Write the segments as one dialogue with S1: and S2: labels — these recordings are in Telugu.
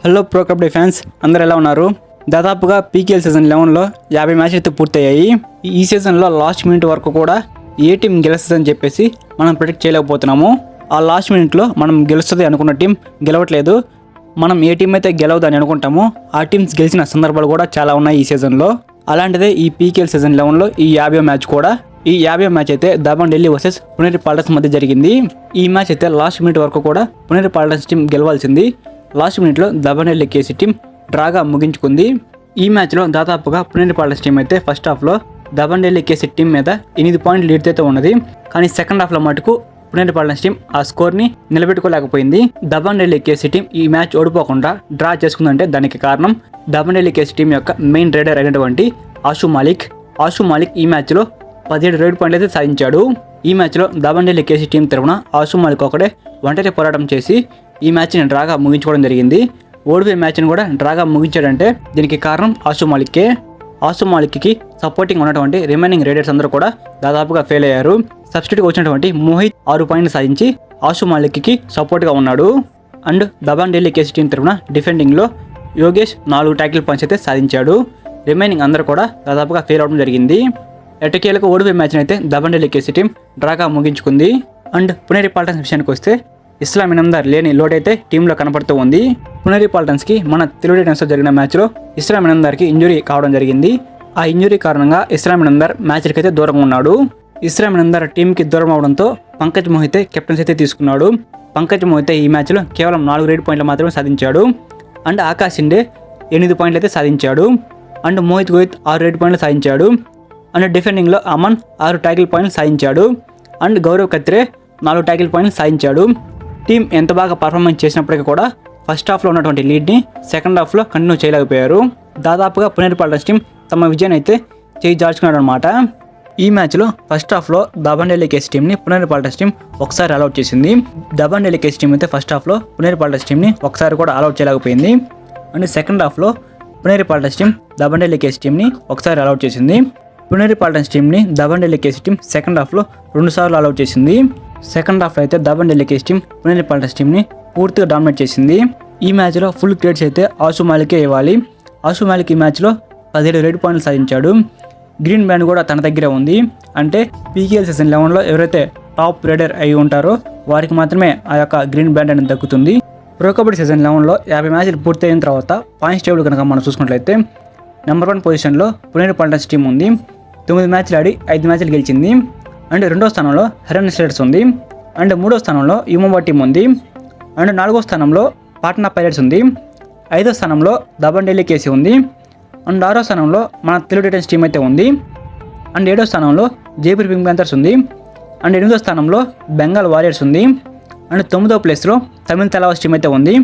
S1: హలో ప్రో కబడ్డీ ఫ్యాన్స్ అందరూ ఎలా ఉన్నారు? దాదాపుగా పీకేఎల్ సీజన్ 11లో 50 మ్యాచ్లు అయితే పూర్తయ్యాయి. ఈ సీజన్లో లాస్ట్ మినిట్ వరకు కూడా ఏ టీం గెలుస్తుందని చెప్పేసి మనం ప్రిడిక్ట్ చేయలేకపోతున్నాము. ఆ లాస్ట్ మినిట్లో మనం గెలుస్తుంది అనుకున్న టీం గెలవట్లేదు. మనం ఏ టీం అయితే గెలవదని అనుకుంటామో ఆ టీమ్స్ గెలిచిన సందర్భాలు కూడా చాలా ఉన్నాయి ఈ సీజన్లో. అలాంటిదే ఈ పీకేఎల్ సీజన్ 11లో ఈ 50వ మ్యాచ్ కూడా. ఈ 50వ మ్యాచ్ అయితే దబన్ ఢిల్లీ వర్సెస్ పుణేరి పాల్టన్స్ మధ్య జరిగింది. ఈ మ్యాచ్ అయితే లాస్ట్ మినిట్ వరకు కూడా పుణేరి పాల్టన్స్ టీం గెలవాల్సింది. లాస్ట్ మినిట్లో దబన్ ఢిల్లీ కేసీ టీం డ్రాగా ముగించుకుంది. ఈ మ్యాచ్లో దాదాపుగా పుణేరి పాల్టన్స్ టీం అయితే ఫస్ట్ హాఫ్లో దబన్ ఢిల్లీ కేసీ టీం మీద 8 పాయింట్లు లీడ్ అయితే ఉన్నది. కానీ సెకండ్ హాఫ్లో మటుకు పుణేరి పాల్టన్స్ టీం ఆ స్కోర్ని నిలబెట్టుకోలేకపోయింది. దబన్ ఢిల్లీ కేసీ టీం ఈ మ్యాచ్ ఓడిపోకుండా డ్రా చేసుకుందంటే దానికి కారణం దబన్ ఢిల్లీ కేసీ టీం యొక్క మెయిన్ రైడర్ అయినటువంటి ఆషు మాలిక్ ఈ మ్యాచ్లో 17 రైడ్ పాయింట్లు అయితే సాధించాడు. ఈ మ్యాచ్లో దబన్ ఢిల్లీ కేసీ టీం తరఫున ఆషు మాలిక్ ఒకడే ఒంటరి పోరాటం చేసి ఈ మ్యాచ్ని డ్రాగా ముగించుకోవడం జరిగింది. ఓడిపోయే మ్యాచ్ని కూడా డ్రాగా ముగించాడంటే దీనికి కారణం ఆషు మాలిక్కే. ఆషు మాలిక్కి సపోర్టింగ్ ఉన్నటువంటి రిమైనింగ్ రైడర్స్ అందరూ కూడా దాదాపుగా ఫెయిల్ అయ్యారు. సబ్స్టిట్యూట్గా వచ్చినటువంటి మోహిత్ 6 పాయింట్లు సాధించి ఆషు మాలిక్కి సపోర్ట్గా ఉన్నాడు. అండ్ దబన్ ఢిల్లీ కేసీ టీం తరఫున డిఫెండింగ్లో యోగేష్ 4 ట్యాకిల్ పాయింట్స్ అయితే సాధించాడు. రిమైనింగ్ అందరూ కూడా దాదాపుగా ఫెయిల్ అవడం జరిగింది. ఎటకేలకు ఓడిపోయే మ్యాచ్ని అయితే దబన్ ఢిల్లీ కేసీ టీం డ్రాగా ముగించుకుంది. అండ్ పుణేరి పాల్టన్స్ విషయానికి వస్తే ఇస్లాం ఇనామ్దార్ లేని లోడ్ అయితే టీంలో కనపడుతూ ఉంది. పుణేరి పాల్టన్స్కి మన తెలుగు టైటన్స్తో జరిగిన మ్యాచ్లో ఇస్లాం ఇనామ్దార్కి ఇంజురీ కావడం జరిగింది. ఆ ఇంజురీ కారణంగా ఇస్లాం ఇనామ్దార్ మ్యాచ్లకి అయితే దూరంగా ఉన్నాడు. ఇస్లాం ఇనామ్దార్ టీంకి దూరం అవడంతో పంకజ్ మోహిత్ కెప్టెన్సీ అయితే తీసుకున్నాడు. పంకజ్ మోహిత్ ఈ మ్యాచ్లో కేవలం 4 రైడ్ పాయింట్లు మాత్రమే సాధించాడు. అండ్ ఆకాష్ షిండే 8 పాయింట్లు అయితే సాధించాడు. అండ్ మోహిత్ గోహిత్ 6 రైడ్ పాయింట్లు సాధించాడు. అండ్ డిఫెండింగ్లో అమన్ 6 ట్యాకిల్ పాయింట్లు సాధించాడు. అండ్ గౌరవ్ కత్రే 4 ట్యాకిల్ పాయింట్లు సాధించాడు. టీం ఎంత బాగా పర్ఫార్మెన్స్ చేసినప్పటికీ కూడా ఫస్ట్ హాఫ్లో ఉన్నటువంటి లీడ్ని సెకండ్ హాఫ్లో కంటిన్యూ చేయలేకపోయారు. దాదాపుగా పుణేరి పాల్టన్స్ టీం తమ విజయాన్ని అయితే చేయి జార్చుకున్నాడు అనమాట. ఈ మ్యాచ్లో ఫస్ట్ హాఫ్లో దబన్ ఢిల్లీ కేసీ టీంని పుణేరి పాల్టన్స్ టీం ఒకసారి అలౌట్ చేసింది. దబన్ ఢిల్లీ కేసీ టీం అయితే ఫస్ట్ హాఫ్లో పుణేరి పాల్టన్స్ టీంని ఒకసారి కూడా అలౌట్ చేయలేకపోయింది. అండ్ సెకండ్ హాఫ్లో పుణేరి పాల్టన్స్ టీం దబన్ ఢిల్లీ కేసీ టీంని ఒకసారి అలౌట్ చేసింది. పుణేరి పాల్టన్స్ టీంని దబన్ ఢిల్లీ కేసీ టీం సెకండ్ హాఫ్లో 2 సార్లు అలౌట్ చేసింది. సెకండ్ హాఫ్లో అయితే దబన్ ఢిల్లీ కేసీ టీం పుణేరి పాల్టన్స్ టీంని పూర్తిగా డామినేట్ చేసింది. ఈ మ్యాచ్లో ఫుల్ క్రెడిట్స్ అయితే ఆషు మాలికే ఇవ్వాలి. ఆషు మాలిక్ ఈ మ్యాచ్లో 17 రైడ్ పాయింట్లు సాధించాడు. గ్రీన్ బ్యాండ్ కూడా తన దగ్గరే ఉంది. అంటే పీకేఎల్ సీజన్ 11లో ఎవరైతే టాప్ రైడర్ అయి ఉంటారో వారికి మాత్రమే ఆ యొక్క గ్రీన్ బ్యాండ్ అనేది దక్కుతుంది. ప్రో కబడ్డీ సీజన్ 11లో 50 మ్యాచ్లు పూర్తి అయిన తర్వాత పాయింట్స్ టేబుల్ కనుక మనం చూసుకున్నట్లయితే నెంబర్ 1 పొజిషన్లో పుణేరి పాల్టన్స్ టీం ఉంది. 9 మ్యాచ్లు ఆడి 5 మ్యాచ్లు గెలిచింది. అండ్ 2వ స్థానంలో హెరన్ స్టేట్స్ ఉంది. అండ్ 3వ స్థానంలో యుమోబా టీం ఉంది. అండ్ 4వ స్థానంలో పాట్నా పైరేట్స్ ఉంది. 5వ స్థానంలో దబన్ ఢిల్లీ కేసీ ఉంది. అండ్ 6వ స్థానంలో మన తెలుగు టైటన్స్ టీం అయితే ఉంది. అండ్ 7వ స్థానంలో జైపూర్ పింక్ ప్యాంథర్స్ ఉంది. అండ్ 8వ స్థానంలో బెంగాల్ వారియర్స్ ఉంది. అండ్ 9వ ప్లేస్లో తమిళ తలవాస్ టీం అయితే ఉంది.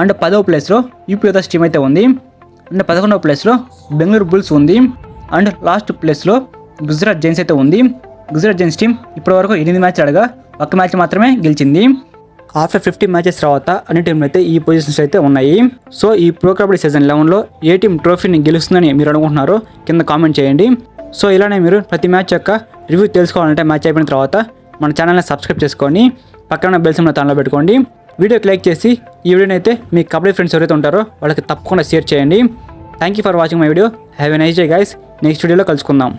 S1: అండ్ 10వ ప్లేస్లో యూపీ యోధాస్ టీం అయితే ఉంది. అండ్ 11వ ప్లేస్లో బెంగళూరు బుల్స్ ఉంది. అండ్ లాస్ట్ ప్లేస్లో గుజరాత్ జైన్స్ అయితే ఉంది. గుజరాత్ జైన్స్ టీం ఇప్పటివరకు 8 మ్యాచ్లు ఆడగా 1 మ్యాచ్ మాత్రమే గెలిచింది. ఆఫ్టర్ 50 మ్యాచెస్ తర్వాత అన్ని టీంలు అయితే ఈ పొజిషన్స్ అయితే ఉన్నాయి. సో ఈ ప్రో కబడ్డీ సీజన్ 11లో ఏ టీం ట్రోఫీని గెలుస్తుందని మీరు అనుకుంటున్నారో కింద కామెంట్ చేయండి. సో ఇలానే మీరు ప్రతి మ్యాచ్ యొక్క రివ్యూ తెలుసుకోవాలంటే మ్యాచ్ అయిపోయిన తర్వాత మన ఛానల్ని సబ్స్క్రైబ్ చేసుకొని పక్కన బెల్ సింబల్ దానిలో పెట్టుకోండి. వీడియోకి లైక్ చేసి ఈ వీడియోని అయితే మీ కబడ్డీ ఫ్రెండ్స్ ఎవరైతే ఉంటారో వాళ్ళకి తప్పకుండా షేర్ చేయండి. Thank you for watching my video. Have a nice day guys. Next వీడియోలో కలుసుకుందాం.